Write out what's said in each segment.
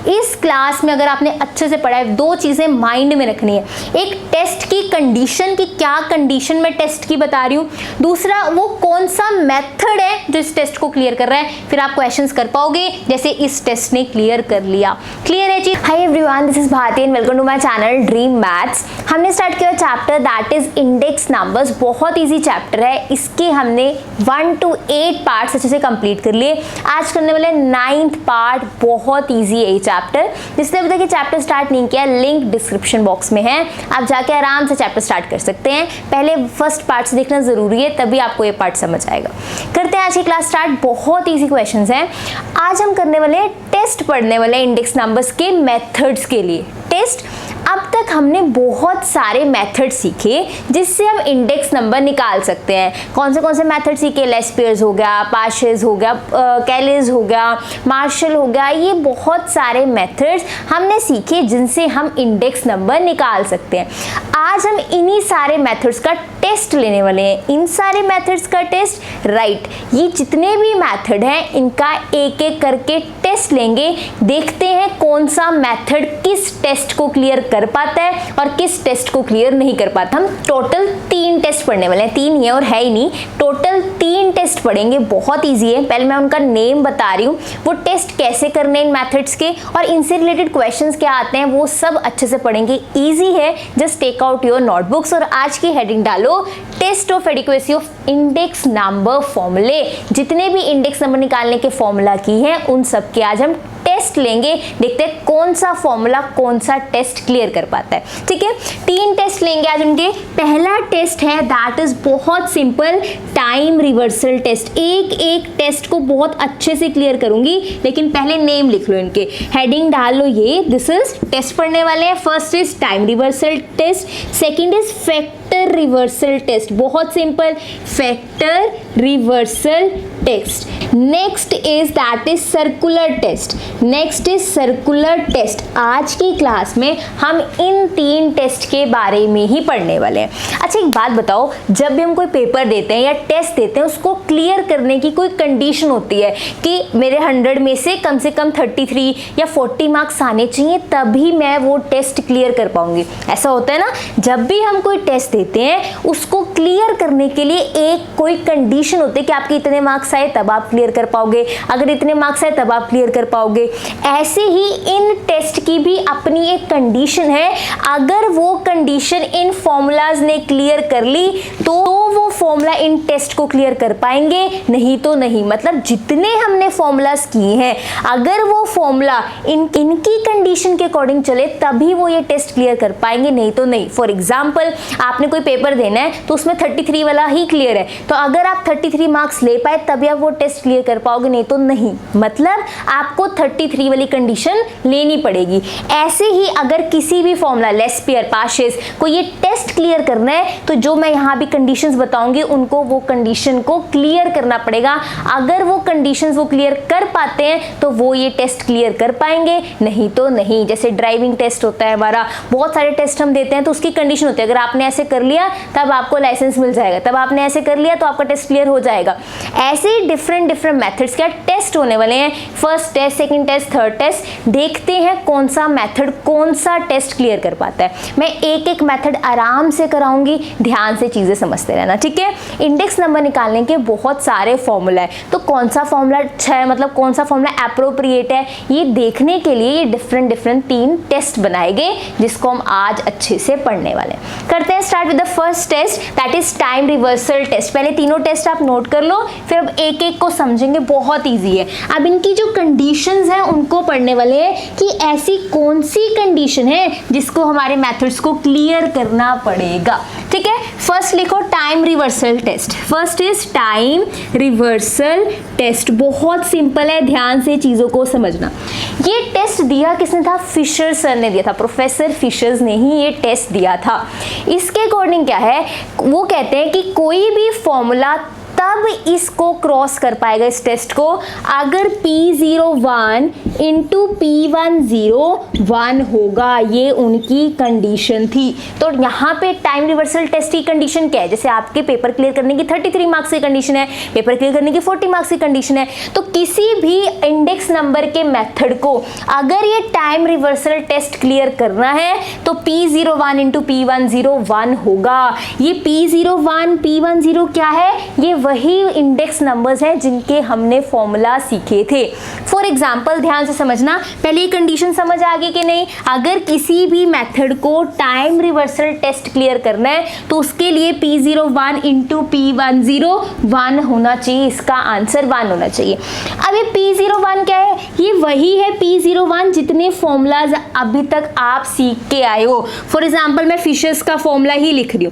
इस क्लास में अगर आपने अच्छे से पढ़ा है, दो चीज़ें माइंड में रखनी है। एक टेस्ट की कंडीशन की, क्या कंडीशन मैं टेस्ट की बता रही हूँ, दूसरा वो कौन सा मेथड है जो इस टेस्ट को क्लियर कर रहा है, फिर आप क्वेश्चंस कर पाओगे जैसे इस टेस्ट ने क्लियर कर लिया। क्लियर है चीज? Hi everyone, this is Bharti and welcome to my channel dream maths. हमने स्टार्ट किया chapter that is index numbers. बहुत इजी चैप्टर है, इसके हमने 1 to 8 पार्ट्स अच्छे से कंप्लीट कर लिए। आज करने वाले 9th पार्ट, बहुत इजी है ये चैप्टर। जिसने अभी तक ये चैप्टर स्टार्ट नहीं किया, लिंक डिस्क्रिप्शन बॉक्स में है, आप जाके आराम से चैप्टर स्टार्ट कर सकते हैं। पहले फर्स्ट पार्ट से देखना जरूरी है, तभी आपको ये पार्ट समझ आएगा। करते हैं आज की क्लास स्टार्ट। बहुत इजी क्वेश्चंस हैं। आज हम करने वाले टेस्ट पढ़ने वाले इंडेक्स नंबर्स के मेथड्स के लिए टेस्ट। अब तक हमने बहुत सारे मेथड सीखे जिससे हम इंडेक्स नंबर निकाल सकते हैं। कौन से मेथड सीखे? लेस पेयर्स हो गया, पार्शियल्स हो गया, कैलिज हो गया, मार्शल हो गया। ये बहुत सारे मेथड्स हमने सीखे जिनसे हम इंडेक्स नंबर निकाल सकते हैं। आज हम इन्हीं सारे मेथड्स का टेस्ट लेने वाले हैं। इन सारे मेथड्स का टेस्ट, राइट, ये जितने भी मेथड हैं इनका एक एक करके टेस्ट लेंगे। देखते हैं कौन सा मेथड किस टेस्ट को क्लियर कर पाता है और किस टेस्ट को क्लियर नहीं कर पाता। हम टोटल 3 टेस्ट पढ़ने वाले हैं, 3 ही है और है ही नहीं, टोटल 3 टेस्ट पढ़ेंगे। बहुत इजी है। पहले मैं उनका नेम बता रही हूँ, वो टेस्ट कैसे करने इन मेथड्स के और इनसे रिलेटेड क्वेश्चंस क्या आते हैं वो सब अच्छे से पढ़ेंगे। इजी है, just take out your notebooks और आज की हेडिंग डालो test of adequacy of index number formulae. जितने भी इंडेक्स नंबर निकालने के फॉर्मूला की हैं उन सब के आज हम टेस्ट लेंगे। देखते हैं कौन सा फॉर्मूला कौन सा टेस्ट क्लियर कर पाता है। ठीक है, 3 टेस्ट लेंगे आज उनके। पहला टेस्ट है दैट इज बहुत सिंपल, टाइम रिवर्सल टेस्ट। एक टेस्ट को बहुत अच्छे से क्लियर करूंगी, लेकिन पहले नेम लिख लो, इनके हेडिंग डाल लो। ये दिस इज टेस्ट पढ़ने वाले हैं। First is time reversal test, second is factor reversal test, बहुत simple, factor reversal test. Next is that is circular test, next is circular test. आज की क्लास में हम इन 3 टेस्ट के बारे में ही पढ़ने वाले हैं। अच्छा एक बात बताओ, जब भी हम कोई पेपर देते हैं या टेस्ट देते हैं उसको क्लियर करने की कोई कंडीशन होती है कि मेरे 100 में से कम 33 या 40 मार्क्स आने चाहिए तभी मैं वो टेस्ट क्लियर कर पाऊंगी। ऐसा होता है ना, जब भी हम कोई टेस्ट देते हैं उसको क्लियर करने के लिए एक कोई कंडीशन होती है कि आपके इतने मार्क्स आए तब आप क्लियर कर पाओगे, अगर इतने मार्क्स आए तब आप क्लियर कर पाओगे। ऐसे ही इन टेस्ट की भी अपनी एक कंडीशन है। अगर वो कंडीशन इन फॉर्मूलाज ने क्लियर कर ली तो वो फॉर्मूला इन टेस्ट को क्लियर कर पाएंगे, नहीं तो नहीं। मतलब जितने हमने फॉर्मूलाज किए हैं अगर वो फॉर्मूला इनकी कंडीशन के अकॉर्डिंग चले तभी वो ये टेस्ट क्लियर कर पाएंगे, नहीं तो नहीं। फॉर एग्जाम्पल आपने कोई पेपर देना है तो उसमें 33 वाला ही क्लियर है, तो अगर आप 33 मार्क्स ले पाए तभी आप वो टेस्ट क्लियर कर पाओगे, नहीं तो नहीं। मतलब आपको 33 वाली कंडीशन लेनी पड़ेगी। ऐसे ही अगर किसी भी फॉर्मूला लेस पेयर, पार्शियल्स को ये टेस्ट क्लियर करना है तो जो मैं यहाँ भी कंडीशंस बताऊंगी उनको वो कंडीशन को क्लियर करना पड़ेगा। अगर वो कंडीशंस वो क्लियर कर पाते हैं तो वो ये टेस्ट क्लियर कर पाएंगे, नहीं तो नहीं। जैसे ड्राइविंग टेस्ट होता है हमारा, बहुत सारे टेस्ट हम देते हैं तो उसकी कंडीशन होती है अगर आपने ऐसे कर लिया तब आपको लाइसेंस मिल जाएगा, तब आपने ऐसे कर लिया तो आपका टेस्ट क्लियर हो जाएगा। ऐसे ही डिफरेंट मेथड्स के टेस्ट होने वाले हैं। First test, second test, third test. देखते हैं कौन सा मेथड कौन सा टेस्ट क्लियर कर पाता है। मैं एक एक मेथड आराम से कराऊंगी, ध्यान से चीजें समझते रहना। ठीक है, इंडेक्स नंबर निकालने के बहुत सारे फॉर्मूला है, तो कौन सा फॉर्मूला अच्छा है, मतलब कौन सा फॉर्मूला एप्रोप्रिएट है, ये देखने के लिए ये डिफरेंट 3 टेस्ट बनाएंगे जिसको हम आज अच्छे से पढ़ने वाले हैं। करते हैं start with the first test that is time reversal test. पहले तीनों टेस्ट आप नोट कर लो, फिर अब एक एक को समझेंगे। बहुत इजी है। अब इनकी जो कंडीशंस हैं उनको पढ़ने वाले हैं कि ऐसी कौन सी कंडीशन है जिसको हमारे मेथड्स को क्लियर करना पड़ेगा। ठीक है, फर्स्ट लिखो time reversal test. First is time reversal test. बहुत सिंपल है, ध्यान से चीजों को समझना। ये टेस्ट दिया किसने था? फिशर सर ने दिया था, प्रोफेसर फिशर्स ने ही ये टेस्ट दिया था। इसके अकॉर्डिंग क्या है, वो कहते हैं कि कोई भी फॉर्मूला तब इसको क्रॉस कर पाएगा इस टेस्ट को अगर P01 इंटू P10 1 होगा। ये उनकी कंडीशन थी। तो यहाँ पे टाइम रिवर्सल टेस्ट की कंडीशन क्या है? जैसे आपके पेपर क्लियर करने की 33 मार्क्स की कंडीशन है, पेपर क्लियर करने की 40 मार्क्स की कंडीशन है। तो किसी भी इंडेक्स नंबर के मेथड को अगर ये टाइम रिवर्सल टेस्ट क्लियर करना है तो P01 इंटू P10 1 होगा। ये P01 P10 क्या है? ये वही इंडेक्स नंबर्स हैं जिनके हमने फॉर्मूला सीखे थे। फॉर एग्जाम्पल ध्यान से समझना, पहले ये कंडीशन समझ आ गई कि नहीं? अगर किसी भी मेथड को टाइम रिवर्सल टेस्ट क्लियर करना है तो उसके लिए P01 इंटू P10 1 होना चाहिए। इसका आंसर 1 होना चाहिए। अब ये P01 क्या है? ये वही है P01 जितने फॉर्मूलाज अभी तक आप सीख के आए हो। फॉर एग्जाम्पल मैं फिशर्स का फॉर्मूला ही लिख रही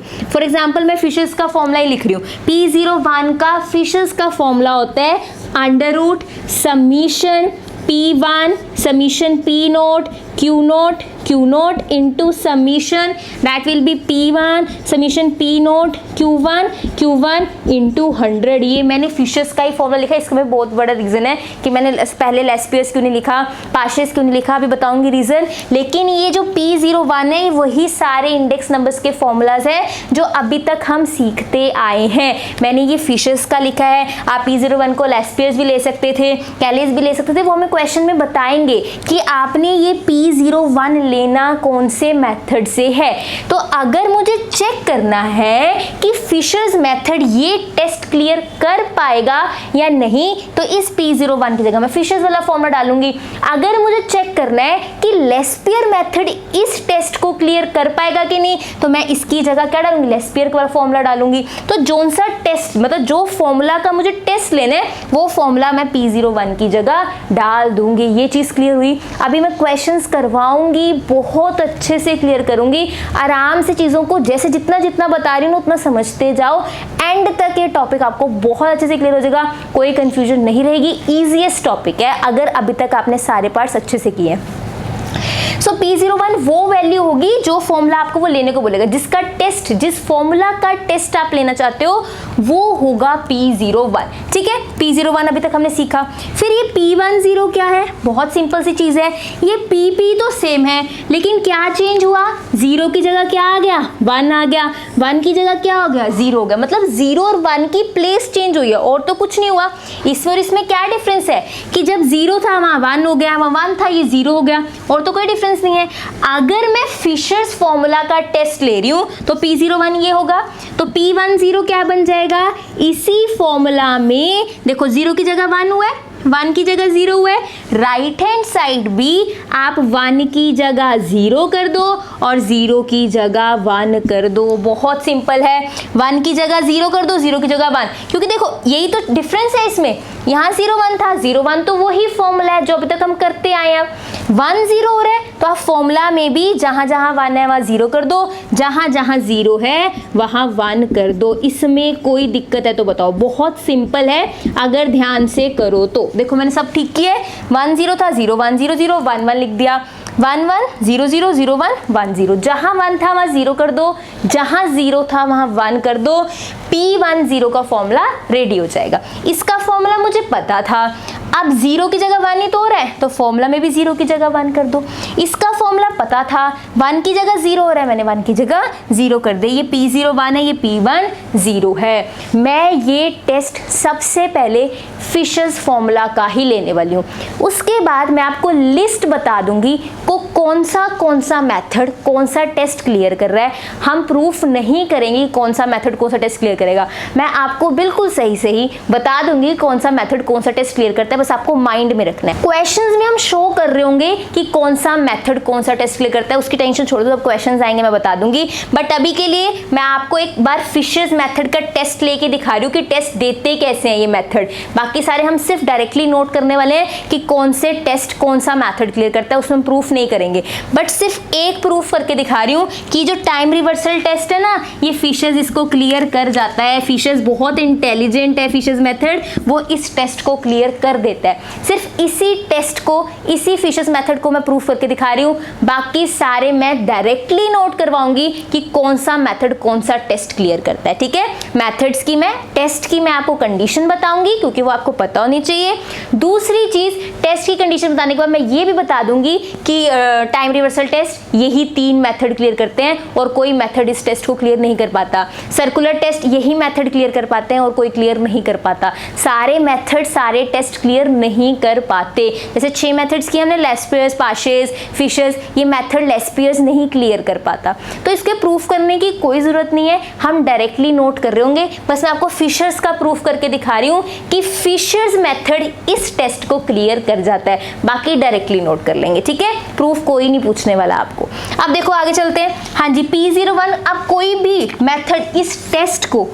हूँ। P01 का फिशर्स का फॉर्मूला होता है under root summation P1 summation P0 Q0 into summation that will be P1 summation P0 Q1 into 100। ये मैंने फिशर्स का ही फॉर्मूला लिखा है। इसका में बहुत बड़ा रीज़न है कि मैंने पहले लेस्पियर्स क्यों नहीं लिखा, पाशेस क्यों नहीं लिखा, अभी बताऊंगी रीज़न। लेकिन ये जो P01 है वही सारे इंडेक्स नंबर्स के फॉर्मूलाज हैं जो अभी तक हम सीखते आए हैं। मैंने ये फिशर्स का लिखा है। आप P01 को लेस्पियर्स भी ले सकते थे, कैलीज भी ले सकते थे। वो हमें क्वेश्चन में बताएंगे कि आपने ये P01 लेना कौन से मेथड से है। तो अगर मुझे चेक करना है कि फिशर्स मेथड ये टेस्ट क्लियर कर पाएगा या नहीं तो इस P01 की जगह मैं फिशर्स वाला फॉर्मूला डालूंगी। अगर मुझे चेक करना है कि लेस्पियर मेथड इस टेस्ट को क्लियर कर पाएगा कि नहीं तो मैं इसकी जगह क्या डालूंगी? लेस्पियर वाला फॉर्मूला डालूंगी। तो जोन सा टेस्ट मतलब जो फॉर्मूला का मुझे टेस्ट लेना है वो फॉर्मूला मैं P01 की जगह डाल दूंगी। ये चीज क्लियर हुई। अभी मैं क्वेश्चंस करवाऊंगी, बहुत अच्छे से क्लियर करूंगी। आराम से चीज़ों को जैसे जितना बता रही हूँ उतना समझते जाओ। एंड तक ये टॉपिक आपको बहुत अच्छे से क्लियर हो जाएगा, कोई कंफ्यूजन नहीं रहेगी। ईजीएस्ट टॉपिक है अगर अभी तक आपने सारे पार्ट्स अच्छे से किए हैं। सो P01 वो वैल्यू होगी जो फॉर्मूला आपको वो लेने को बोलेगा, जिसका टेस्ट, जिस फॉर्मूला का टेस्ट आप लेना चाहते हो वो होगा P01। ठीक है, P01 अभी तक हमने सीखा। फिर ये P10 क्या है? बहुत सिंपल सी चीज़ है। ये P तो सेम है लेकिन क्या चेंज हुआ? 0 की जगह क्या आ गया? 1 आ गया। 1 की जगह क्या हो गया? 0 हो गया। मतलब 0 और 1 की प्लेस चेंज हुई है और तो कुछ नहीं हुआ। इसमें और इसमें क्या डिफरेंस है कि जब 0 था वहाँ 1 हो गया, वहाँ 1 था ये 0 हो गया, और तो कोई डिफरेंस नहीं है। अगर मैं फिशर्स फॉर्मूला का टेस्ट ले रही हूं तो P01 ये होगा। तो P10 क्या बन जाएगा? इसी फॉर्मूला में देखो 0 की जगह 1 हुआ है, 1 की जगह 0 हुआ है। राइट हैंड साइड भी आप 1 की जगह 0 कर दो और 0 की जगह 1 कर दो। बहुत सिंपल है। 1 की जगह 0 कर दो, 0 की जगह 1, क्योंकि देखो यही तो डिफरेंस है इसमें। यहाँ 0 1 था, 0 1 तो वही फॉर्मूला है जो अभी तक हम करते आए हैं। 1 0 हो रहा है तो आप फॉर्मूला में भी जहाँ जहाँ 1 है वहाँ 0 कर दो, जहाँ जहाँ 0 है वहाँ 1 कर दो। इसमें कोई दिक्कत है तो बताओ। बहुत सिंपल है अगर ध्यान से करो तो। देखो मैंने सब ठीक किया है। 1 0 था, 0 1 0 0 1 1 लिख दिया। 1 1 0 0 0 1 1 0, जहाँ 1 था वहाँ 0 कर दो, जहाँ 0 था वहाँ 1 कर दो। P10 का फॉर्मूला रेडी हो जाएगा। इसका फॉर्मूला मुझे पता था। अब 0 की जगह 1 ही तो हो रहा है तो फॉर्मूला में भी 0 की जगह 1 कर दो। इसका फॉर्मूला पता था, 1 की जगह 0 हो रहा है, मैंने 1 की जगह 0 कर दे। ये P01 है, ये P10 है। मैं ये टेस्ट सबसे पहले फिशर्स फॉर्मूला का ही लेने वाली हूँ। उसके बाद मैं आपको लिस्ट बता दूंगी को कौन सा मेथड कौन सा टेस्ट क्लियर कर रहा है। हम प्रूफ नहीं करेंगे कौन सा मेथड कौन सा टेस्ट क्लियर करेगा। मैं आपको बिल्कुल सही बता दूंगी कौन सा मेथड कौन सा टेस्ट क्लियर करता है। बस आपको माइंड में रखना है। क्वेश्चंस में हम शो कर रहे होंगे कि कौन सा मेथड कौन सा टेस्ट क्लियर करता है, उसकी टेंशन छोड़ दो। जब क्वेश्चंस आएंगे मैं बता दूंगी। बट अभी के लिए मैं आपको एक बार फिशर्स मेथड का टेस्ट लेके दिखा रही हूँ कि टेस्ट देते कैसे हैं ये मेथड। बाकी सारे हम सिर्फ डायरेक्टली नोट करने वाले हैं कि कौन से टेस्ट कौन सा मेथड क्लियर करता है, उसमें प्रूफ नहीं करेंगे। जाएंगे, बट सिर्फ एक प्रूफ करके दिखा रही हूँ कि जो टाइम रिवर्सल टेस्ट है ना, ये फिशर्स इसको क्लियर कर जाता है। फिशर्स बहुत इंटेलिजेंट है, फिशर्स मेथड वो इस टेस्ट को क्लियर कर देता है। सिर्फ इसी टेस्ट को, इसी फिशर्स मेथड को मैं प्रूफ करके दिखा रही हूँ, बाकी सारे मैं डायरेक्टली नोट करवाऊंगी कि कौन सा मेथड कौन सा टेस्ट क्लियर करता है। ठीक है, मेथड्स की मैं, टेस्ट की मैं आपको कंडीशन बताऊंगी क्योंकि वो आपको पता होनी चाहिए। दूसरी चीज, टेस्ट की कंडीशन बताने के बाद मैं ये भी बता दूंगी कि टाइम रिवर्सल टेस्ट यही 3 मेथड क्लियर करते हैं और कोई मेथड इस टेस्ट को क्लियर नहीं कर पाता। सर्कुलर टेस्ट यही मेथड क्लियर कर पाते हैं और कोई क्लियर नहीं कर पाता। सारे मेथड, सारे टेस्ट क्लियर नहीं कर पाते। जैसे 6 मेथड्स की हमने, लेस्पियर्स, पाशेस, फिशर्स, ये मेथड लेस्पियर्स नहीं क्लियर कर पाता। तो इसके प्रूफ करने की कोई जरूरत नहीं है, हम डायरेक्टली नोट कर रहे होंगे। बस मैं आपको फिशर्स का प्रूफ करके दिखा रही हूँ कि फिशर्स मेथड इस टेस्ट को क्लियर कर जाता है, बाकी डायरेक्टली नोट कर लेंगे। ठीक है, प्रूफ कोई नहीं पूछने वाला आपको। अब देखो आगे चलते हैं। हाँ जी, P01 अब कोई भी मेथड इस टेस्ट को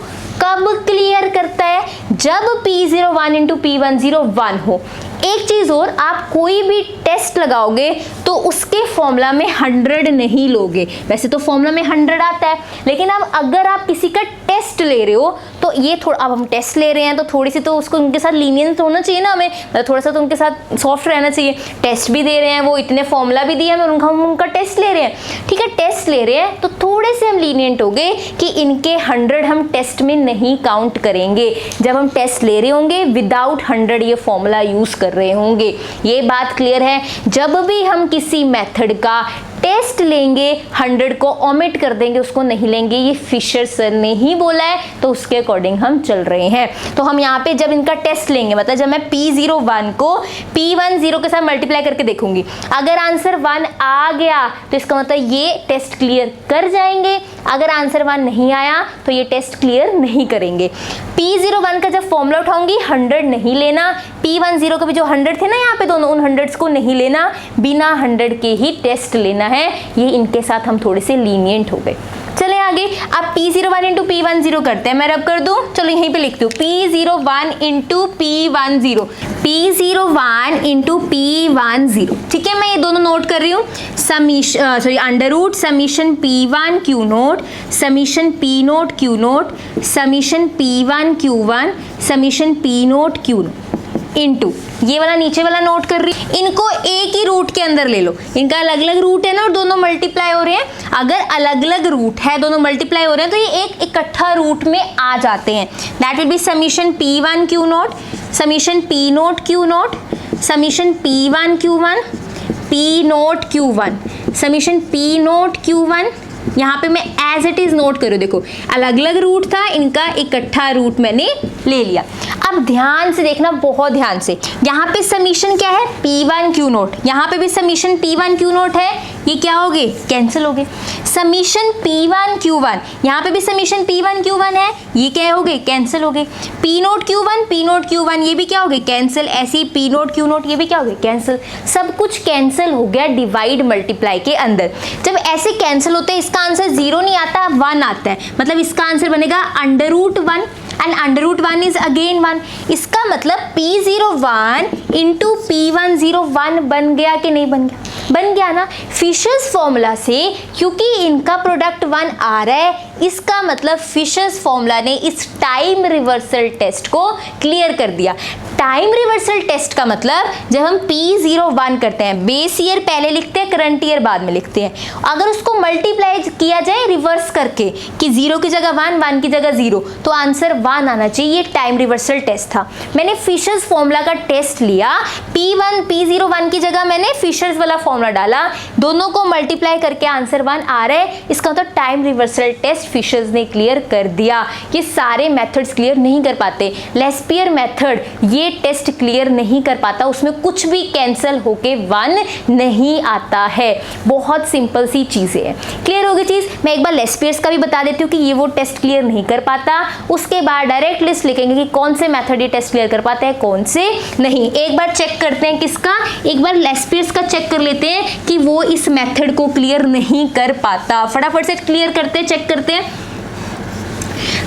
कब क्लियर करता है? जब P01 इंटू P101 हो। एक चीज और, आप कोई भी टेस्ट लगाओगे तो उसके फॉर्मूला में 100 नहीं लोगे। वैसे तो फॉर्मूला में 100 आता है, लेकिन अब अगर आप किसी का टेस्ट ले रहे हो तो ये थोड़ा, अब हम टेस्ट ले रहे हैं तो थोड़ी सी तो उसको उनके साथ लीनियंस होना चाहिए ना, हमें मतलब थोड़ा सा तो उनके साथ सॉफ्ट रहना चाहिए। टेस्ट भी दे रहे हैं, वो इतने फॉर्मूला भी दिए हमें, हम उनका टेस्ट ले रहे हैं। ठीक है, टेस्ट ले रहे हैं तो थोड़े से हम लीनियंट हो गए कि इनके 100 हम टेस्ट में नहीं काउंट करेंगे। जब हम टेस्ट ले रहे होंगे विदाउट 100 ये फॉर्मूला यूज कर रहे होंगे। ये बात क्लियर है? जब भी हम किसी मेथड का टेस्ट लेंगे 100 को ओमिट कर देंगे, उसको नहीं लेंगे। ये फिशर सर ने ही बोला है तो उसके अकॉर्डिंग हम चल रहे हैं। तो हम यहाँ पे जब इनका टेस्ट लेंगे, मतलब जब मैं P01 को P10 के साथ मल्टीप्लाई करके देखूंगी, अगर आंसर 1 आ गया तो इसका मतलब ये टेस्ट क्लियर कर जाएंगे। अगर आंसर 1 नहीं आया तो ये टेस्ट क्लियर नहीं करेंगे। P01 का जब फॉर्मूला उठाऊंगी 100 नहीं लेना, P10 के भी जो 100 थे ना यहाँ पे दोनों, उन 100 को नहीं लेना, बिना 100 के ही टेस्ट लेना है। ये इनके साथ हम थोड़े से लीनियंट हो गए। चले आगे, अब P01 इंटू P10 करते हैं। मैं रब कर दूं, चलो यहीं पे लिख दूं P01 into P10, P01 into P10। ठीक है, मैं ये दोनों नोट कर रही हूँ। Under root summation P1 Q naught, summation P naught Q naught, summation P1 Q1, summation P naught Q naught into ये वाला नीचे वाला नोट कर रही। इनको एक ही रूट के अंदर ले लो, इनका अलग अलग रूट है ना और दोनों मल्टीप्लाई हो रहे हैं। अगर अलग अलग रूट है, दोनों मल्टीप्लाई हो रहे हैं, तो ये एक इकट्ठा रूट में आ जाते हैं। That will B summation P1 Q naught, summation P naught Q naught, summation P1 Q1, P note Q1, summation P note Q1। यहाँ पे मैं एज इट इज नोट करूँ, देखो अलग अलग रूट था, इनका इकट्ठा रूट मैंने ले लिया। अब ध्यान से देखना, बहुत ध्यान से, यहाँ पे समीशन क्या है? P1 Q नोट, यहाँ पे भी समीशन P1 Q नोट है, ये क्या हो गए? कैंसिल हो गए। समीशन P1 Q1, यहाँ पे भी समीशन P1 Q1 है, ये क्या हो गए? कैंसिल हो गए। P note Q1, P note Q1, ये भी क्या हो गए? कैंसिल। ऐसे ही P नोट Q नोट, ये भी क्या हो गए? कैंसिल। सब कुछ कैंसिल हो गया डिवाइड मल्टीप्लाई के अंदर। जब ऐसे कैंसिल होते हैं, इसका आंसर 0 नहीं आता, 1 आता है, मतलब इसका आंसर बनेगा under root 1 and under root 1 is again 1। इसका मतलब P01 इंटू P101 बन गया कि नहीं बन गया? बन गया ना। फिशर्स फॉर्मूला से, क्योंकि इनका प्रोडक्ट 1 आ रहा है, इसका मतलब फिशर्स फॉर्मूला ने इस टाइम रिवर्सल टेस्ट को क्लियर कर दिया। टाइम रिवर्सल टेस्ट का मतलब जब हम P01 करते हैं, बेस ईयर पहले लिखते हैं, करंट ईयर बाद में लिखते हैं, अगर उसको मल्टीप्लाई किया जाए रिवर्स करके कि 0 की जगह 1, 1 की जगह 0, तो आंसर 1 आना चाहिए। ये टाइम रिवर्सल टेस्ट था। मैंने फिशर्स फॉर्मूला का टेस्ट लिया, P01 की जगह मैंने फिशर्स वाला फॉर्मूला डाला, दोनों को मल्टीप्लाई करके आंसर 1 आ रहा है। इसका मतलब टाइम रिवर्सल टेस्ट फिशर्स ने क्लियर कर दिया। ये सारे मेथड्स क्लियर नहीं कर पाते। लेस्पियर मेथड ये टेस्ट क्लियर नहीं कर पाता, उसमें कुछ भी कैंसिल होके 1 नहीं आता है। बहुत सिंपल सी चीजें हैं। क्लियर हो गई चीज? मैं एक बार लेस्पियर्स का भी बता देती हूँ कि ये वो टेस्ट क्लियर नहीं कर पाता। उसके बाद डायरेक्ट लिस्ट लिखेंगे कि कौन से मेथड ये टेस्ट क्लियर कर पाते हैं, कौन से नहीं। एक बार चेक करते हैं किसका, एक बार लेस्पियर्स का चेक कर लेते हैं कि वो इस मेथड को क्लियर नहीं कर पाता। फटाफट से क्लियर करते हैं, चेक करते हैं।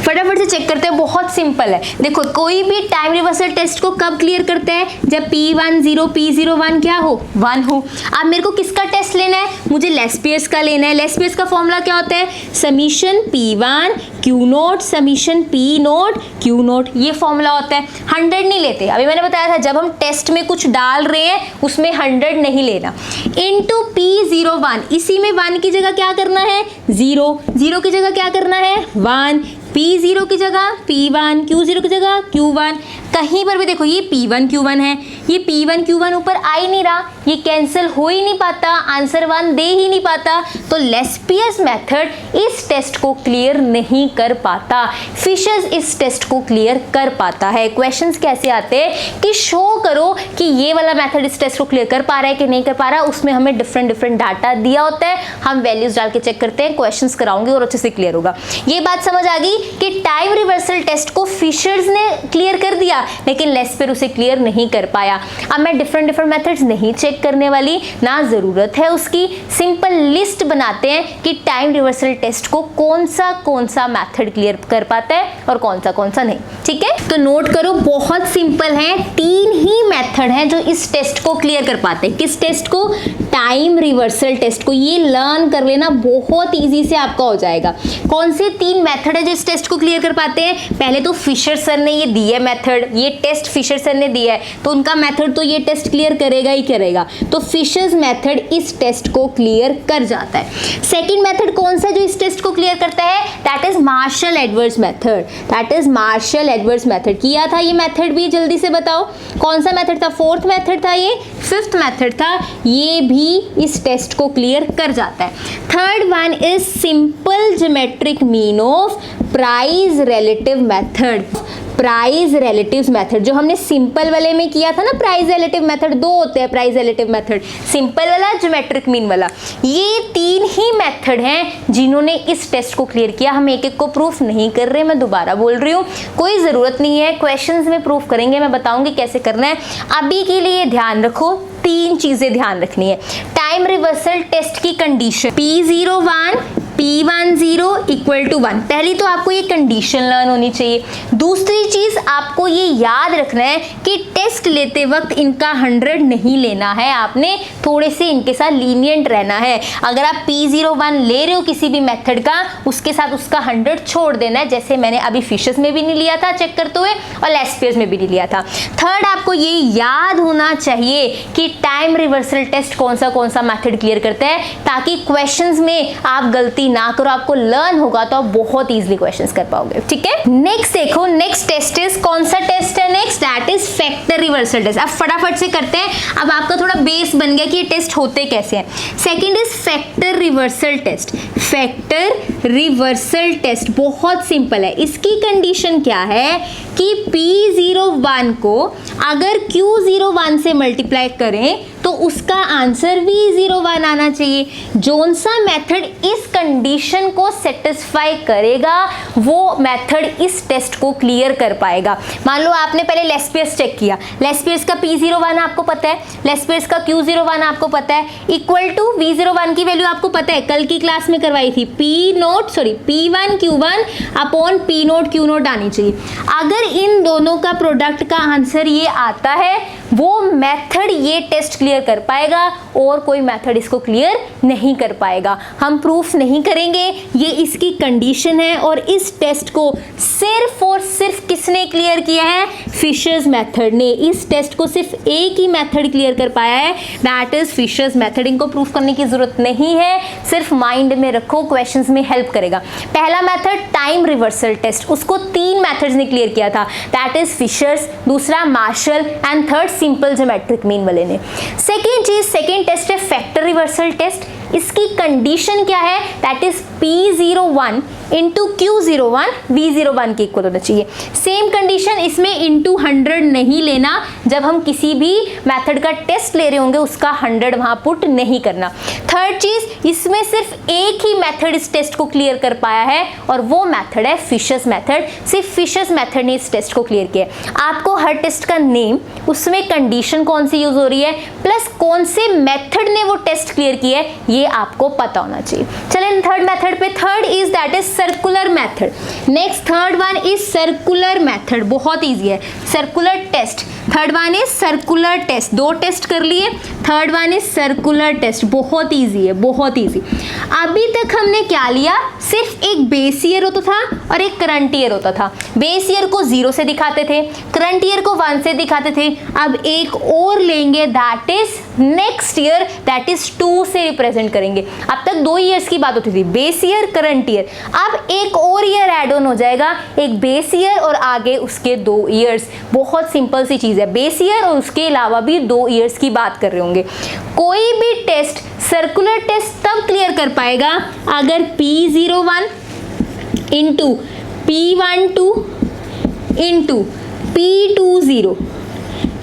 फटाफट से चेक करते हैं, बहुत सिंपल है। देखो कोई भी टाइम रिवर्सल टेस्ट को कब क्लियर करते हैं, जब P10 P01 क्या हो, 1 हो। अब मेरे को किसका टेस्ट लेना है, मुझे लेस्पियर्स का लेना है। लेस्पियर्स का फॉर्मूला क्या होता है, summation P1 Q0 summation P0 Q0, ये फॉर्मूला होता है। 100 नहीं लेते, अभी मैंने बताया था जब हम टेस्ट में कुछ डाल रहे हैं उसमें 100 नहीं लेना। इनटू P01, इसी में 1 की जगह क्या करना है, 0, 0 की जगह क्या करना है, 1, P0 की जगह P1, Q0 की जगह Q1। कहीं पर भी देखो ये P1 Q1 है, ये P1 Q1 ऊपर आ ही नहीं रहा, ये कैंसिल हो ही नहीं पाता, आंसर 1 दे ही नहीं पाता, तो लेस्पियस मेथड इस टेस्ट को क्लियर नहीं कर पाता, फिशर्स इस टेस्ट को क्लियर कर पाता है। क्वेश्चंस कैसे आते हैं कि शो करो कि ये वाला मेथड इस टेस्ट को क्लियर कर पा रहा है कि नहीं कर पा रहा, उसमें हमें डिफरेंट डाटा दिया होता है, हम वैल्यूज डाल के चेक करते हैं। क्वेश्चंस कराऊंगी और अच्छे से क्लियर होगा। ये बात समझ आ गई कि टाइम रिवर्सल टेस्ट को फिशर्स ने क्लियर कर दिया लेकिन लेस्पियर उसे क्लियर नहीं कर पाया। अब मैं डिफरेंट मेथड्स नहीं चेक करने वाली, ना जरूरत है उसकी। सिंपल लिस्ट बनाते हैं कि टाइम रिवर्सल टेस्ट को कौन सा मेथड क्लियर कर पाता है और कौन सा नहीं। ठीक है, तो नोट करो, बहुत सिंपल है, 3 ही मेथड हैं जो इस टेस्ट को क्लियर कर पाते हैं। किस टेस्ट को, टाइम रिवर्सल टेस्ट को। ये लर्न कर लेना, बहुत इजी से आपका हो जाएगा। कौन से 3 मेथड है जो इस टेस्ट को क्लियर कर पाते हैं, पहले तो फिशर सर ने ये दिया मेथड, ये टेस्ट फिशर सर ने दिया है तो उनका मेथड तो ये टेस्ट क्लियर करेगा ही करेगा, तो फिशर्स मेथड इस टेस्ट को क्लियर कर जाता है। सेकंड मेथड कौन सा जो इस टेस्ट को क्लियर करता है, that is Marshall Edwards method. That is Marshall Edwards method. किया था ये मेथड भी, जल्दी से बताओ कौन सा मेथड था, 4th मेथड था, ये 5th मेथड था, ये भी इस टेस्ट को क्लियर कर जाता है। Third one is simple geometric mean of price relative method. Price relative method जो हमने सिंपल वाले में किया था ना, प्राइस रिलेटिव मेथड 2 होते हैं प्राइस रिलेटिव मेथड, सिंपल वाला, ज्योमेट्रिक मीन वाला। ये 3 ही मेथड हैं जिन्होंने इस टेस्ट को क्लियर किया। हम एक एक को प्रूफ नहीं कर रहे, मैं दोबारा बोल रही हूँ, कोई ज़रूरत नहीं है, क्वेश्चंस में प्रूफ करेंगे, मैं बताऊंगी कैसे करना है। अभी के लिए ध्यान रखो, 3 चीज़ें ध्यान रखनी है। टाइम रिवर्सल टेस्ट की condition P01 P10 equal to 1, पहली तो आपको ये कंडीशन लर्न होनी चाहिए। दूसरी चीज आपको ये याद रखना है कि टेस्ट लेते वक्त इनका 100 नहीं लेना है, आपने थोड़े से इनके साथ लीनियंट रहना है। अगर आप P01 ले रहे हो किसी भी मेथड का, उसके साथ उसका 100 छोड़ देना है, जैसे मैंने अभी फिशर्स में भी नहीं लिया था चेक करते हुए और लेस्पियर्स में भी नहीं लिया था। थर्ड आपको ये याद होना चाहिए कि टाइम रिवर्सल टेस्ट कौन सा मेथड क्लियर करता है, ताकि क्वेश्चंस में आप गलती ना करो, आपको लर्न होगा तो आप बहुत इजीली क्वेश्चंस कर पाओगे। ठीक है, नेक्स्ट देखो, नेक्स्ट टेस्ट इज, कौन सा टेस्ट है next, that is factor reversal test. अब फटाफट से करते हैं, अब आपका थोड़ा बेस बन गया कि ये टेस्ट होते कैसे हैं। Second is factor reversal test. Factor reversal test बहुत सिंपल है, इसकी कंडीशन क्या है कि P01 को अगर Q01 से मल्टीप्लाई करें तो उसका आंसर V01 आना चाहिए। जोन सा मेथड इस कंडीशन को सेटिस्फाई करेगा वो मेथड इस टेस्ट को क्लियर कर पाएगा। मान लो आपने पहले लेस्पियर्स चेक किया, लेस्पियर्स का P01 आपको पता है, लेस्पियर्स का Q01 आपको पता है, इक्वल टू V01 की वैल्यू आपको पता है, कल की क्लास में करवाई थी, P1 Q1 upon P0 Q0 आनी चाहिए। अगर इन दोनों का प्रोडक्ट का आंसर ये आता है, वो मेथड ये टेस्ट क्लियर कर पाएगा और कोई मेथड इसको क्लियर नहीं कर पाएगा। हम प्रूफ नहीं करेंगे, ये इसकी कंडीशन है और इस टेस्ट को सिर्फ और सिर्फ किसने क्लियर किया है, फिशर्स मेथड ने। इस टेस्ट को सिर्फ एक ही मेथड क्लियर कर पाया है, दैट इज फिशर्स मेथड। इनको प्रूफ करने की जरूरत नहीं है, सिर्फ माइंड में रखो, क्वेश्चंस में हेल्प करेगा। पहला मेथड टाइम रिवर्सल टेस्ट, उसको 3 मेथड्स ने क्लियर किया था, दैट इज फिशर्स, दूसरा martial and third simple geometric mean वाले ने। सेकेंड चीज, सेकेंड टेस्ट है फैक्टर रिवर्सल टेस्ट। इसकी कंडीशन क्या है, that is P01 into Q01 V01 के इक्वल होना चाहिए। सेम कंडीशन इसमें इंटू 100 नहीं लेना, जब हम किसी भी मेथड का टेस्ट ले रहे होंगे उसका 100 वहां पुट नहीं करना। थर्ड चीज, इसमें सिर्फ एक ही मेथड इस टेस्ट को क्लियर कर पाया है और वो मेथड है फिशर्स मेथड। सिर्फ फिशर्स मेथड ने इस टेस्ट को क्लियर किया। आपको हर टेस्ट का नेम, उसमें कंडीशन कौन सी यूज हो रही है, प्लस कौन से मेथड ने वो टेस्ट क्लियर किया है, ये आपको पता होना चाहिए। चलें थर्ड मेथड पे। Third is that is circular method. Next third one is circular method, बहुत इजी है। Circular test, third one is circular test, दो टेस्ट कर लिए। Third one is circular test, बहुत इजी है, बहुत इजी। अभी तक हमने क्या लिया, सिर्फ एक बेस ईयर होता था और एक करंट ईयर होता था। बेस ईयर को 0 से दिखाते थे, करंट ईयर को 1 से दिखाते थे। अब एक और लेंगे, that is next year, that is 2 से रिप्रेजेंट करेंगे। अब तक 2 ईयर्स की बात होती थी, बेस ईयर, करंट ईयर। अब एक और ईयर ऐड ऑन हो जाएगा, एक बेस ईयर और आगे उसके 2 ईयर्स। बहुत सिंपल सी चीज है, बेस ईयर और उसके अलावा भी 2 ईयर्स की बात कर रहे होंगे। कोई भी टेस्ट, सर्कुलर टेस्ट तब क्लियर कर पाएगा अगर P01 into P12 into P20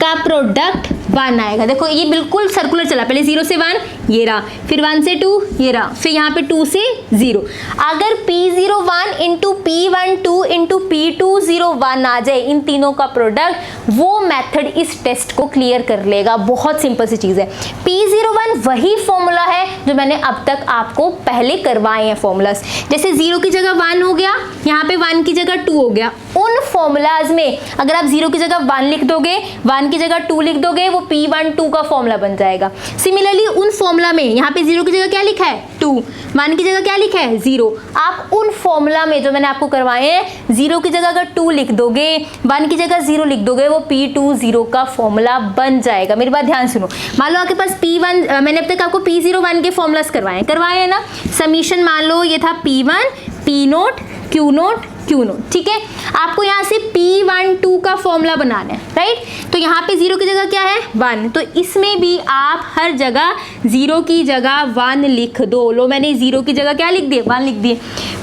का प्रोडक्ट 1 आएगा। देखो ये बिल्कुल सर्कुलर चला, पहले 0 से 1 ये रहा, फिर 1 से 2 ये रहा, फिर यहाँ पे 2 से 0। अगर P01 into P12 into P201 आ जाए, इन तीनों का प्रोडक्ट, वो मेथड इस टेस्ट को क्लियर कर लेगा। बहुत सिंपल सी चीज़ है। P01 वही फॉर्मूला है जो मैंने अब तक आपको पहले करवाए हैं फॉर्मूलाज। जैसे 0 की जगह 1 हो गया, यहाँ पे 1 की जगह 2 हो गया। उन फॉर्मूलाज में अगर आप 0 की जगह 1 लिख दोगे, 1 की जगह 2 लिख दोगे, वो P12 का फॉर्मूला बन जाएगा। सिमिलरली उन फॉर्मूला में यहाँ पे 0 की जगह क्या लिखा है 2, 1 की जगह क्या लिखा है 0। आप उन फॉर्मूला में जो मैंने आपको करवाए हैं, 0 की जगह अगर 2 लिख दोगे, 1 की जगह 0 लिख दोगे, वो P20 का फॉर्मूला बन जाएगा। मेरी बात ध्यान सुनो। मान लो आपके पास P1, मैंने अब तक आपको P01 के फॉर्मूलाज करवाए हैं ना। समीशन मान लो ये था P1, P0, Q0, Q0, ठीक है। आपको यहाँ से P12 का फॉर्मूला बनाना है, राइट। तो यहाँ पे 0 की जगह क्या है 1, तो इसमें भी आप हर जगह 0 की जगह 1 लिख दो। लो मैंने 0 की जगह क्या लिख दिए 1 लिख दिए,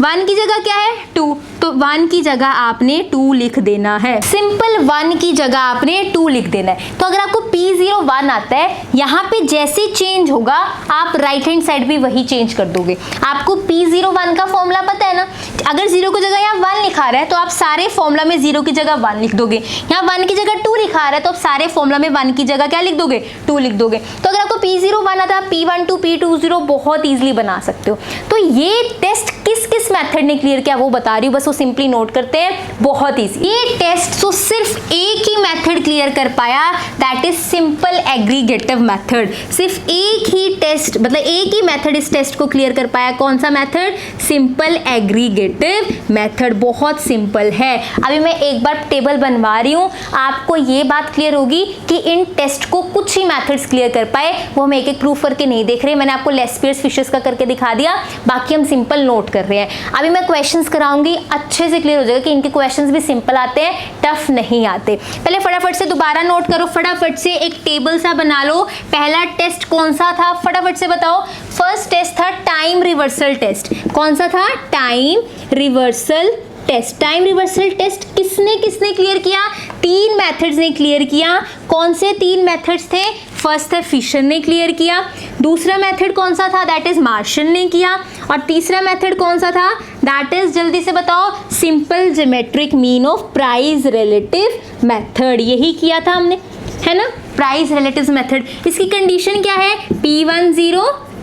1 की जगह क्या है 2, तो 1 की जगह आपने 2 लिख देना है। सिंपल 1 की जगह आपने 2 लिख देना है। तो अगर आपको P01 आता है, यहाँ पे जैसे चेंज होगा आप राइट हैंड साइड भी वही चेंज कर दोगे। आपको P01 का फॉर्मूला पता है ना। अगर 0 की जगह यहाँ 1 लिखा रहा है तो आप सारे फॉर्मूला में 0 की जगह 1 लिख दोगे। यहाँ 1 की जगह 2 लिखा रहा है तो आप सारे फॉर्मूला में 1 की जगह क्या लिख दोगे 2 लिख दोगे। तो अगर आपको P01 आता है, P12, P20 बहुत ईजिली बना सकते हो। तो ये टेस्ट किस किस मेथड ने क्लियर किया वो बता रही हूँ, बस वो सिंपली नोट करते हैं, बहुत ईजी। ये टेस्ट तो सिर्फ एक ही मेथड क्लियर कर पाया, that is simple aggregative method. सिर्फ एक ही टेस्ट, मतलब एक ही मेथड इस टेस्ट को क्लियर कर पाया। कौन सा मेथड? Simple aggregative method. बहुत सिंपल है। अभी मैं एक बार टेबल बनवा रही हूँ, आपको ये बात क्लियर होगी कि इन टेस्ट को कुछ ही मेथड्स क्लियर कर पाए, वो हम एक एक प्रूफ करके नहीं देख रहे। मैंने आपको लेस्पियर्स फिशर्स का करके दिखा दिया, बाकी हम सिंपल नोट कर रहे हैं। अभी मैं क्वेश्चंस कराऊंगी, अच्छे से क्लियर हो जाएगा कि इनके क्वेश्चंस भी सिंपल आते हैं, टफ नहीं आते। पहले फटाफट से दोबारा नोट करो, फटाफट से एक टेबल सा बना लो। पहला टेस्ट कौन सा था फटाफट से बताओ। फर्स्ट टेस्ट था टाइम रिवर्सल टेस्ट। कौन सा था? Time reversal test. Time reversal test किसने किसने क्लियर किया? 3 मेथड्स ने क्लियर किया। कौन से 3 मेथड्स थे? फर्स्ट है फिशर ने क्लियर किया, दूसरा मेथड कौन सा था? दैट इज मार्शल ने किया, और तीसरा मेथड कौन सा था? दैट इज, जल्दी से बताओ, simple geometric mean of price relative method. यही किया था हमने, है ना, प्राइस रिलेटिव मेथड। इसकी कंडीशन क्या है?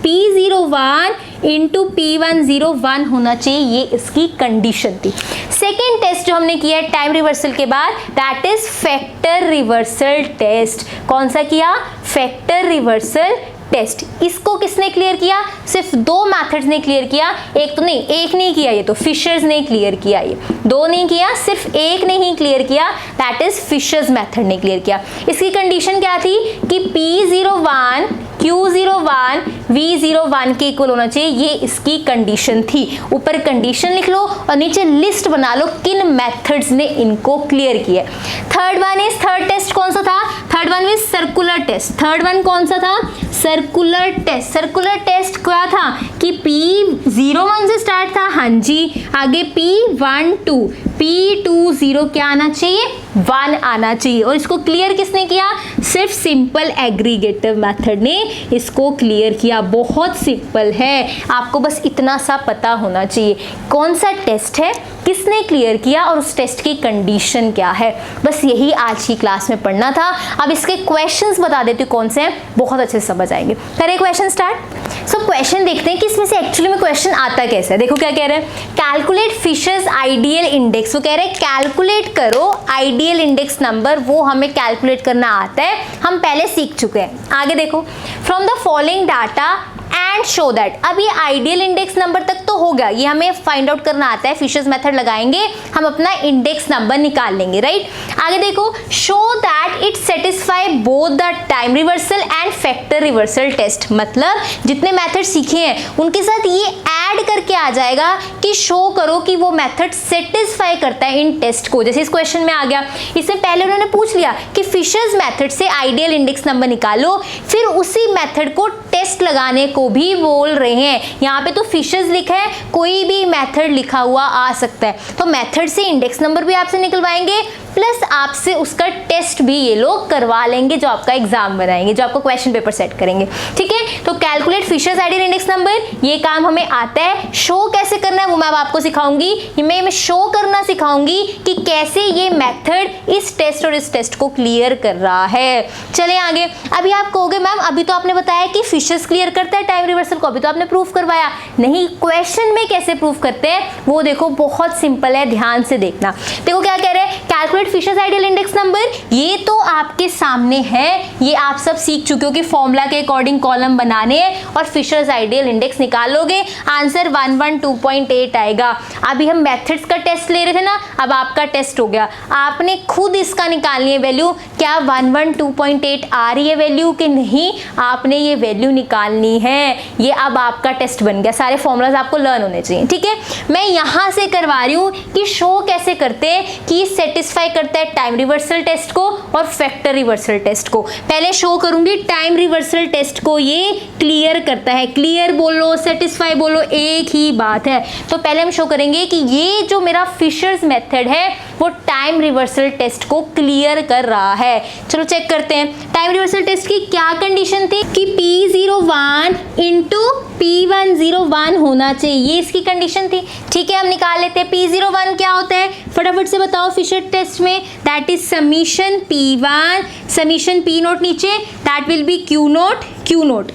P01 इंटू P101 होना चाहिए, ये इसकी कंडीशन थी। सेकेंड टेस्ट जो हमने किया है टाइम रिवर्सल के बाद, that is factor reversal test. कौन सा किया? Factor reversal test. इसको किसने क्लियर किया? सिर्फ 2 मेथड्स ने क्लियर किया। एक तो नहीं, एक नहीं किया, ये तो फिशर्स ने क्लियर किया। ये 2 नहीं किया, सिर्फ एक ने ही क्लियर किया, दैट इज फिशर्स मेथड ने क्लियर किया। इसकी कंडीशन क्या थी कि P01 Q01 V01 के इक्वल होना चाहिए, ये इसकी कंडीशन थी। ऊपर कंडीशन लिख लो और नीचे लिस्ट बना लो किन मेथड्स ने इनको क्लियर किया। Third one is, third test कौन सा था? Third one is circular test. Third one कौन सा था? Circular test. सर्कुलर टेस्ट क्या था कि P01 से स्टार्ट था, हाँ जी, आगे P12 P20 क्या आना चाहिए? 1 आना चाहिए। और इसको क्लियर किसने किया? सिर्फ सिंपल एग्रीगेटिव मेथड ने इसको क्लियर किया। बहुत सिंपल है, आपको बस इतना सा पता होना चाहिए कौन सा टेस्ट है, किसने क्लियर किया और उस टेस्ट की कंडीशन क्या है। बस यही आज की क्लास में पढ़ना था। अब इसके क्वेश्चंस बता देती हूँ कौन से हैं, बहुत अच्छे से समझ आएंगे। करें क्वेश्चन स्टार्ट। सो क्वेश्चन देखते हैं कि इसमें से एक्चुअली में क्वेश्चन आता कैसे है। देखो क्या कह रहे हैं, कैलकुलेट फिशेस आइडियल इंडेक्स। वो कह रहे हैं कैलकुलेट करो आइडियल इंडेक्स नंबर, वो हमें कैलकुलेट करना आता है, हम पहले सीख चुके हैं। आगे देखो, from the following data and show that. अब ये आइडियल इंडेक्स नंबर तक तो हो गया, ये हमें फाइंड आउट करना आता है। फिशेस मेथड लगाएंगे, हम अपना इंडेक्स नंबर निकाल लेंगे, राइट। आगे देखो, show that it satisfy both the time reversal and factor reversal test. मतलब जितने मेथड सीखे हैं उनके साथ ये ऐड करके आ जाएगा कि शो करो कि वो मेथड सेटिस्फाई करता है इन टेस्ट को। जैसे इस क्वेश्चन में आ गया, इससे पहले उन्होंने पूछ लिया कि फिशेस मेथड से आइडियल इंडेक्स नंबर निकालो, फिर उसी मेथड को टेस्ट लगाने को भी बोल रहे हैं। यहाँ पे तो फिशेस लिखा है, कोई भी मेथड लिखा हुआ आ सकता है, तो मेथड से इंडेक्स नंबर भी आपसे निकलवाएंगे, प्लस आपसे उसका टेस्ट भी ये लोग करवा लेंगे, जो आपका एग्जाम बनाएंगे, जो आपको क्वेश्चन पेपर सेट करेंगे। ठीक है, तो calculate fishes ideal index number, ये काम हमें आता है। शो कैसे करना है वो मैं अब आपको सिखाऊंगी। मैं शो करना सिखाऊंगी कि कैसे ये मेथड इस टेस्ट और इस टेस्ट को क्लियर कर रहा है। चले आगे। अभी आप कहोगे मैम अभी तो आपने बताया कि फिशेस क्लियर करता है टाइम रिवर्सल को, अभी तो आपने प्रूफ करवाया। नहीं, क्वेश्चन में कैसे प्रूफ करते हैं वो देखो, बहुत सिंपल है, ध्यान से देखना। देखो क्या कह रहे हैं, calculate fishes ideal index number. ये तो आपके सामने है, ये आप सब सीख चुके हो कि फॉर्मूला के अकॉर्डिंग कॉलम बनाने हैं और फिशेस आइडियल इंडेक्स निकालोगे, आंसर 112.8 आएगा। अभी हम मेथड्स का टेस्ट ले रहे थे ना, अब आपका टेस्ट हो गया, आपने खुद इसका निकालनी है वैल्यू, क्या 112.8 आ रही है वैल्यू कि नहीं, आपने ये वैल्यू निकालनी है। ये अब आपका टेस्ट बन गया, सारे फॉर्मूलाज आपको लर्न होने चाहिए। ठीक है, मैं यहाँ से करवा रही हूँ कि शो कैसे करते हैं कि सेटिस्फाई करता है टाइम रिवर्सल टेस्ट को और फैक्टर रिवर्सल टेस्ट को। पहले शो करूंगी टाइम रिवर्सल टेस्ट को ये क्लियर करता है। क्लियर बोलो, सेटिस्फाई बोलो, एक ही बात है। तो पहले हम शो करेंगे कि ये जो मेरा फिशर्स मेथड है वो टाइम रिवर्सल टेस्ट को क्लियर कर रहा है। चलो चेक करते हैं, टाइम रिवर्सल टेस्ट की क्या कंडीशन थी कि P01 इंटू P101 होना चाहिए, ये इसकी कंडीशन थी। ठीक है, हम निकाल लेते हैं। P01 क्या होता है, फटाफट से बताओ फिशर टेस्ट में, that is summation P1 summation P naught नीचे, that will be Q naught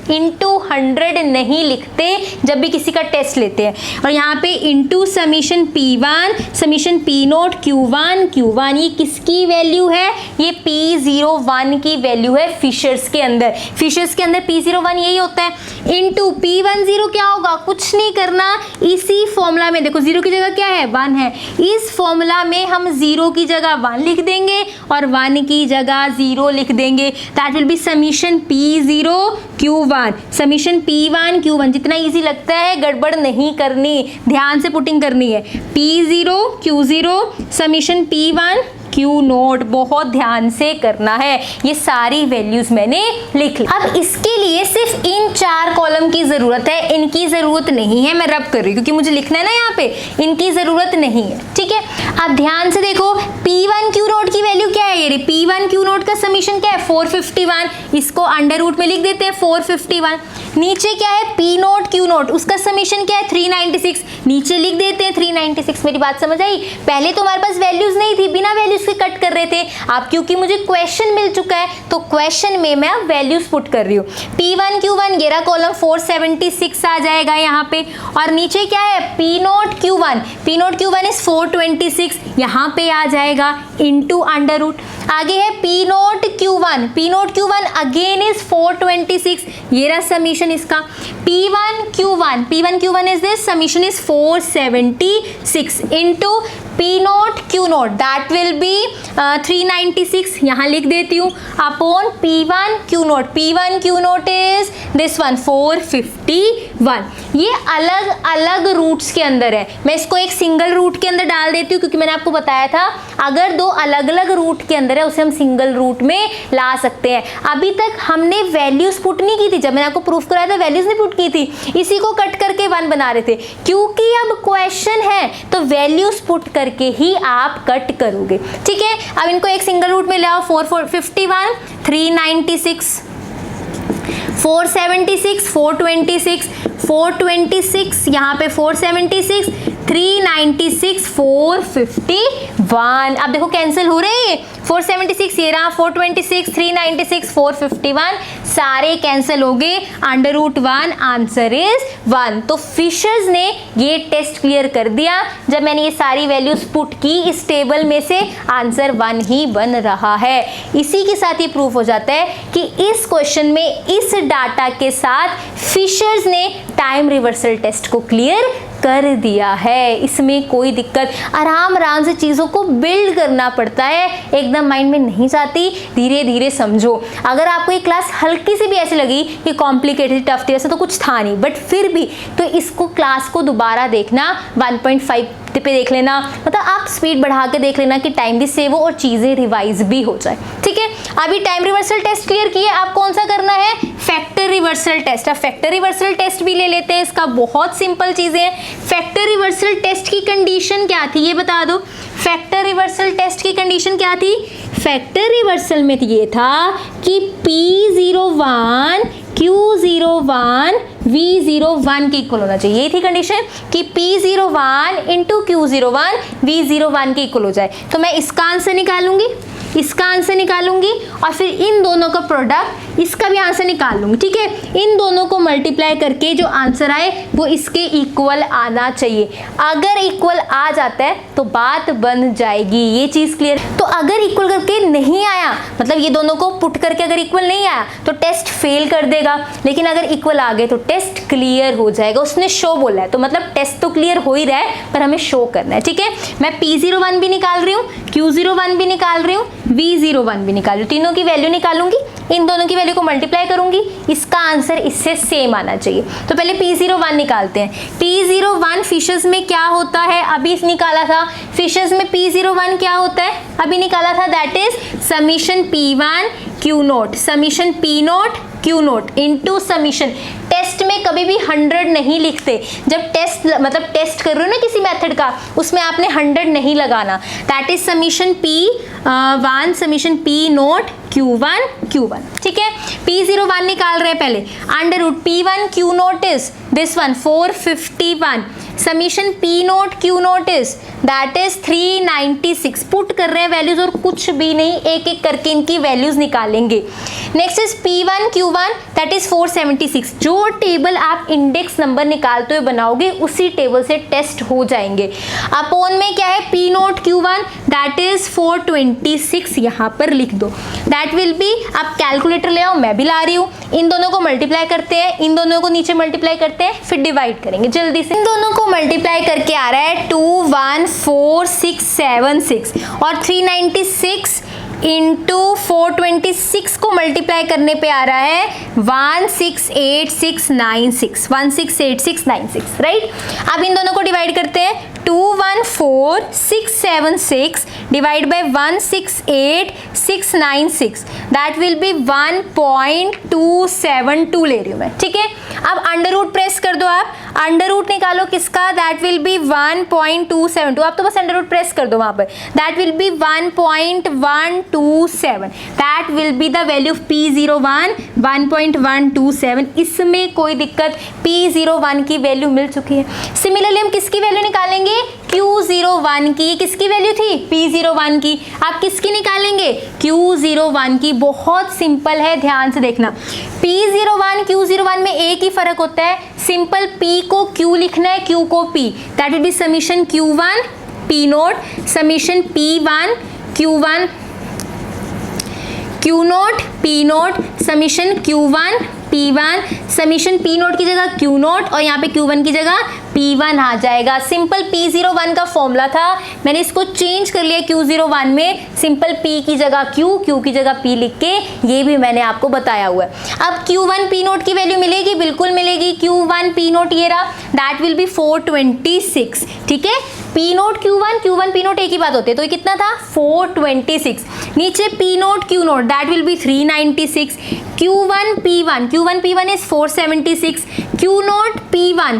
into 100 नहीं लिखते जब भी किसी का टेस्ट लेते हैं, और यहाँ पे into summation P1 summation P note Q1 ये किसकी वैल्यू है, ये P01 की वैल्यू है फिशर्स के अंदर। फिशर्स के अंदर P01 यही होता है, इंटू P10 क्या होगा, कुछ नहीं करना, इसी फॉर्मूला में देखो 0 की जगह क्या है 1 है, इस फॉर्मूला में हम 0 की जगह 1 लिख देंगे और 1 की जगह 0 लिख देंगे। That will B summation P0 Q1 summation P1 Q1। जितना इजी लगता है, गड़बड़ नहीं करनी, ध्यान से पुटिंग करनी है। P0 Q0 summation P1 Q note, बहुत ध्यान से करना है। ये सारी वैल्यूज मैंने लिख ली। अब इसके लिए सिर्फ इन 4 कॉलम की जरूरत है, इनकी जरूरत नहीं है। मैं रब कर रही हूँ क्योंकि मुझे लिखना है ना, यहाँ पे इनकी जरूरत नहीं है। ठीक है, अब ध्यान से देखो, P1 Q नोट की वैल्यू क्या है, ये P1 Q नोट का समीशन क्या है 451, इसको अंडर रूट में लिख देते हैं 451। नीचे क्या है P नोट Q नोट, उसका समीशन क्या है 396, नीचे लिख देते हैं 396। मेरी बात समझ आई? पहले तो हमारे पास वैल्यूज नहीं थी, बिना वैल्यूज के कट कर रहे थे। अब क्योंकि मुझे क्वेश्चन मिल चुका है तो क्वेश्चन में मैं अब वैल्यूज पुट कर रही हूँ। P1 Q1 ये रहा कॉलम 476 आ जाएगा यहाँ पे, और नीचे क्या है P नोट Q1 इज 426, यहाँ पे आ जाएगा इनटू अंडर रूट। आगे है P note Q1 again is 426, ये रहा समीशन इसका। P1 Q1 is this summation is 476 into P naught Q note, that will B 396, यहाँ लिख देती हूँ, upon P1 Q note is this one 451। ये अलग अलग रूट्स के अंदर है, मैं इसको एक सिंगल रूट के अंदर डाल देती हूँ क्योंकि मैंने आपको बताया था अगर 2 अलग अलग रूट के अंदर है उसे हम सिंगल रूट में ला सकते हैं। अभी तक हमने वैल्यूज पुट नहीं की थी, जब मैंने आपको प्रूफ कराया था वैल्यूज नहीं पुट की थी, इसी को कट करके 1 बना रहे थे। क्योंकि अब क्वेश्चन है तो वैल्यूज पुट करके ही आप कट करोगे। ठीक है, अब इनको एक सिंगल रूट में ले आओ। 451, 396, 476, 426, 426, यहाँ पे 476, 396, 451। अब देखो कैंसिल हो रहे हैं, 476 ये रहा, 426, 396, 451 सारे कैंसिल हो गए। √1 आंसर इज 1। तो फिशर्स ने ये टेस्ट क्लियर कर दिया। जब मैंने ये सारी वैल्यूज पुट की इस टेबल में से आंसर 1 ही बन रहा है। इसी के साथ ये प्रूफ हो जाता है कि इस क्वेश्चन में इस डाटा के साथ फिशर्स ने टाइम रिवर्सल टेस्ट को क्लियर कर दिया है। इसमें कोई दिक्कत, आराम आराम से चीज़ों को बिल्ड करना पड़ता है, एकदम माइंड में नहीं जाती, धीरे धीरे समझो। अगर आपको ये क्लास हल्की सी भी ऐसी लगी कि कॉम्प्लिकेटेड टफ थी, ऐसा तो कुछ था नहीं, बट फिर भी तो इसको क्लास को दोबारा देखना, 1.5 पे देख लेना, मतलब आप स्पीड बढ़ा के देख लेना कि टाइम भी सेव हो और चीज़ें रिवाइज भी हो जाए। ठीक है, अभी टाइम रिवर्सल टेस्ट क्लियर किए, आप कौन सा करना है, फैक्टर रिवर्सल टेस्ट। अब फैक्टर रिवर्सल टेस्ट भी ले लेते हैं, इसका बहुत सिंपल चीज़ें हैं। फैक्टर रिवर्सल टेस्ट की कंडीशन क्या थी ये बता दो। फैक्टर रिवर्सल टेस्ट की कंडीशन क्या थी, फैक्टर रिवर्सल में ये था कि P01 Q01 V01 के इक्वल होना चाहिए। ये थी कंडीशन कि P01 इंटू Q01 V01 के इक्वल हो जाए। तो मैं इसका आंसर निकालूंगी, इसका आंसर निकालूंगी और फिर इन दोनों का प्रोडक्ट, इसका भी आंसर निकाल लूंगी। ठीक है, इन दोनों को मल्टीप्लाई करके जो आंसर आए वो इसके इक्वल आना चाहिए। अगर इक्वल आ जाता है तो बात बन जाएगी, ये चीज़ क्लियर। तो अगर इक्वल करके नहीं आया, मतलब ये दोनों को पुट करके अगर इक्वल नहीं आया तो टेस्ट फेल कर देगा, लेकिन अगर इक्वल आ गए तो टेस्ट क्लियर हो जाएगा। उसने शो बोला है तो मतलब टेस्ट तो क्लियर हो ही रहा है, पर हमें शो करना है। ठीक है, मैं P01 भी निकाल रही हूँ, Q01 भी निकाल रही हूँ, V01 भी निकाल रही हूँ, तीनों की वैल्यू निकालूंगी, इन दोनों की वैल्यू को मल्टीप्लाई करूंगी, इसका आंसर इससे सेम आना चाहिए। तो पहले P01 निकालते हैं। P01 फिशर्स में क्या होता है, अभी निकाला था। फिशर्स में P01 क्या होता है, अभी निकाला था, that is summation P1 Q0, summation P0 Q0 into summation. Test में कभी भी 100 नहीं लिखते, जब टेस्ट मतलब टेस्ट कर रहे हो ना किसी मेथड का, उसमें आपने 100 नहीं लगाना। That is summation P1 summation P0 Q1। ठीक है, P01 निकाल रहे हैं पहले, under P1 Q0 is this one 451, summation P0 Q0 is that is 396। Put कर रहे हैं वैल्यूज और कुछ भी नहीं, एक एक करके इनकी वैल्यूज निकालेंगे। Next is P1 Q1 that is 476। जो टेबल आप इंडेक्स नंबर निकालते हुए बनाओगे उसी टेबल से टेस्ट हो जाएंगे। अपोन में क्या है, P0 Q1 दैट इज 426, यहाँ पर लिख दो। दैट विल बी, आप कैलकुलेटर ले आओ, मैं भी ला रही हूँ, इन दोनों को मल्टीप्लाई करते हैं, इन दोनों को नीचे मल्टीप्लाई करते हैं, फिर डिवाइड करेंगे जल्दी से। इन दोनों को मल्टीप्लाई करके आ रहा है 21476 और 396 इंटू 426 को मल्टीप्लाई करने पे आ रहा है 168696, 168696, राइट। अब इन दोनों को डिवाइड करते हैं, 214676 divide by 168696, that will B 1.272 ले रही हूँ मैं। ठीक है, अब अंडर रूट प्रेस कर दो, आप अंडर रूट निकालो किसका, दैट विल बी 1.272। आप तो बस अंडर रूट प्रेस कर दो वहां पर, that will B 1.127, that will be the value of P01 1.127। इसमें कोई दिक्कत, P01 की वैल्यू मिल चुकी है। सिमिलरली हम किसकी वैल्यू निकालेंगे, Q01 की। किसकी वैल्यू थी, P01 की। आप किसकी निकालेंगे, Q01 की। बहुत सिंपल है, ध्यान से देखना। P01 Q01 में एक ही फर्क होता है, सिंपल P को Q लिखना है, Q को P। That will B summation Q1 P0 summation P1 Q1 Q0 P0 summation Q1 P1 summation P0 की जगह Q0 और यहाँ पे Q1 की जगह P1 आ जाएगा। सिंपल P01 का फॉर्मूला था, मैंने इसको चेंज कर लिया Q01 में, सिंपल P की जगह Q की जगह P लिख के, ये भी मैंने आपको बताया हुआ है। अब Q1 P0 की वैल्यू मिलेगी, बिल्कुल मिलेगी। Q1 P0 ये रहा, दैट विल बी 426। ठीक है, P0 Q1 P0 एक ही बात होती है, तो ये कितना था 426। नीचे P0 Q0 that will B 396। Q1 P1 is 476। Q0 P1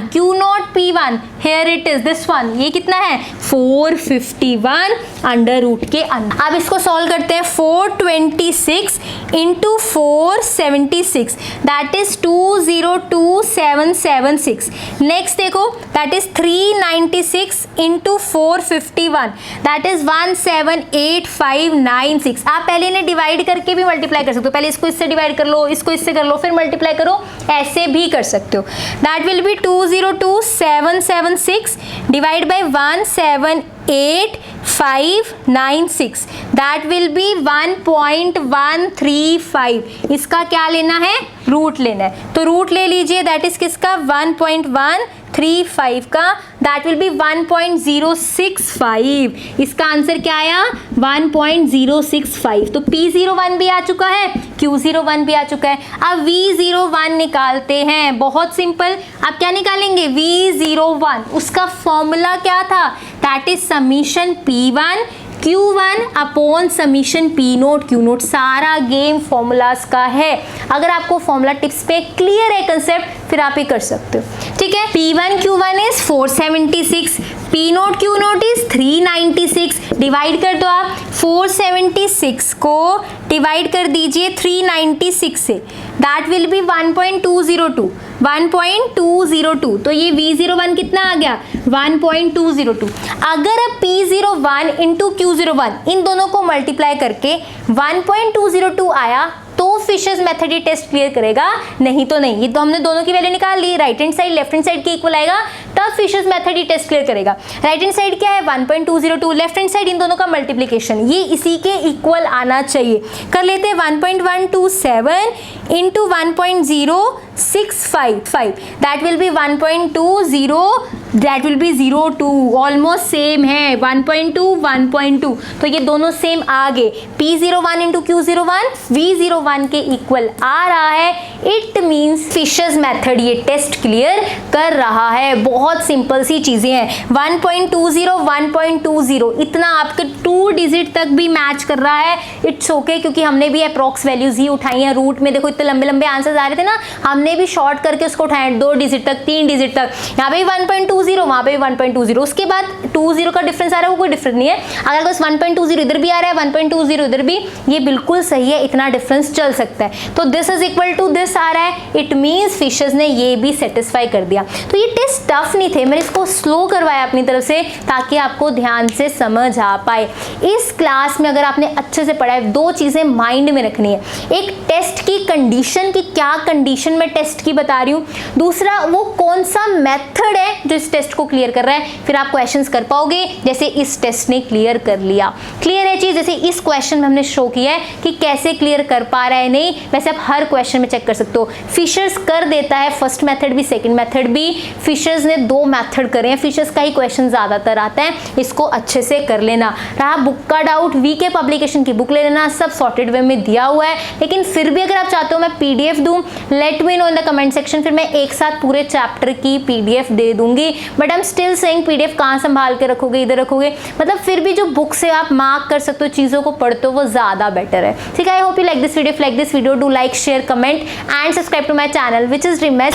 P1, here it is, this one, ये कितना है 451 अंडर रूट के अंदर। अब इसको सॉल्व करते हैं। 426 इंटू 476 दैट इज 202776। नेक्स्ट देखो that is 396 into 451 that is 178596। आप पहले इन्हें डिवाइड करके भी मल्टीप्लाई कर सकते हो, पहले इसको इससे डिवाइड कर लो, इसको इससे कर लो, फिर मल्टीप्लाई करो, ऐसे भी कर सकते हो। That will B 202776 divide by 178596 that will B 1.135। इसका क्या लेना है, रूट लेना है, तो रूट ले लीजिए। दैट इज किसका 1.135 का, दैट विल बी 1.065। इसका आंसर क्या आया 1.065। तो P01 भी आ चुका है, Q01 भी आ चुका है। अब V01 निकालते हैं, बहुत सिंपल। आप क्या निकालेंगे V01, उसका फॉर्मूला क्या था, that is summation P1 Q1 upon summation P naught Q note. सारा गेम फॉर्मूलाज का है। अगर आपको फॉर्मूला टिप्स पे क्लियर है कंसेप्ट, फिर आप ही कर सकते हो, ठीक है। P1 Q1 is 476, P naught Q note is 396। Divide कर दो आप, 476 को डिवाइड कर दीजिए 396 से, दैट विल बी 1.202। 1.202, तो ये V01 कितना आ गया 1.202। अगर अब P01 इंटू Q01 इन दोनों को मल्टीप्लाई करके 1.202 आया तो फिशर्स मेथड ये टेस्ट क्लियर करेगा, नहीं तो नहीं। ये तो हमने दोनों की वैल्यू निकाल ली, right hand side left hand side के इक्वल आएगा तब फिशर्स मेथड ये टेस्ट क्लियर करेगा। राइट हैंड साइड क्या है 1.202, लेफ्ट हैंड साइड इन दोनों का मल्टीप्लीकेशन, ये इसी के इक्वल आना चाहिए। कर लेते हैं 1.127 into 1.0655 that will B 1.20, that will B 02, almost same है 1.2 1.2, तो ये दोनों सेम आ गए। P01 इंटू Q01 V01 के इक्वल आ रहा है। इट मीन्स फिशर्स मेथड ये टेस्ट क्लियर कर रहा है। बहुत सिंपल सी चीजें हैं। 1.20 1.20 इतना आपके 2 डिजिट तक भी मैच कर रहा है, इट्स ओके, क्योंकि हमने भी अप्रॉक्स वैल्यूज ही उठाई हैं। रूट में देखो इतने लंबे लंबे आंसर्स आ रहे थे ना, हमने भी शॉर्ट करके उसको उठाए 2 डिजिट तक 3 डिजिट तक। यहाँ पे 1.20 वहाँ पे 1.20, उसके बाद 20 का डिफरेंस आ रहा है, वो कोई डिफरेंस नहीं है। अगर बस 1.20 इधर भी आ रहा है 1.20 इधर भी, ये बिल्कुल सही है, इतना डिफरेंस चल सकता है। तो this is equal to this आ रहा है, इट मीन्स फिशर्स ने ये भी सेटिस्फाई कर दिया। तो ये टेस्ट टफ नहीं थे, मैंने इसको स्लो करवाया अपनी तरफ से ताकि आपको ध्यान से समझ आ पाए। इस क्लास में अगर आपने अच्छे से पढ़ा है, 2 चीजें माइंड में रखनी है। एक टेस्ट की कंडीशन की, क्या कंडीशन में टेस्ट की बता रही हूँ, दूसरा वो कौन सा मेथड है जो इस टेस्ट को क्लियर कर रहा है, फिर आप क्वेश्चंस कर पाओगे जैसे इस टेस्ट ने क्लियर कर लिया। क्लियर है चीज, जैसे इस क्वेश्चन में हमने शो किया है कि कैसे क्लियर कर पा रहा है, नहीं वैसे आप हर क्वेश्चन में चेक कर सकते हो। फिशर्स कर देता है, फर्स्ट मेथड भी सेकंड मेथड भी। फिशर्स ने 2 मेथड करे हैं, फिशर्स का ही क्वेश्चन ज्यादातर आता है, इसको अच्छे से कर लेना। रहा बुक का डाउट, वीके पब्लिकेशन की बुक ले लेना, सब सॉर्टेड वे में दिया हुआ है। लेकिन फिर भी अगर आप चाहते हो मैं PDF दूं, let me know in the comment section, फिर मैं एक साथ पूरे चैप्टर की PDF दे दूंगी। But I am still saying PDF कहाँ संभाल के रखोगे, इधर रखोगे, मतलब फिर भी जो बुक से आप मार्क कर सकते हो, चीजों को पढ़ते हो, वो ज्यादा बेटर है। ठीक है, I hope you like this video. Like this video, do like, share, comment and subscribe to my channel which is dream math.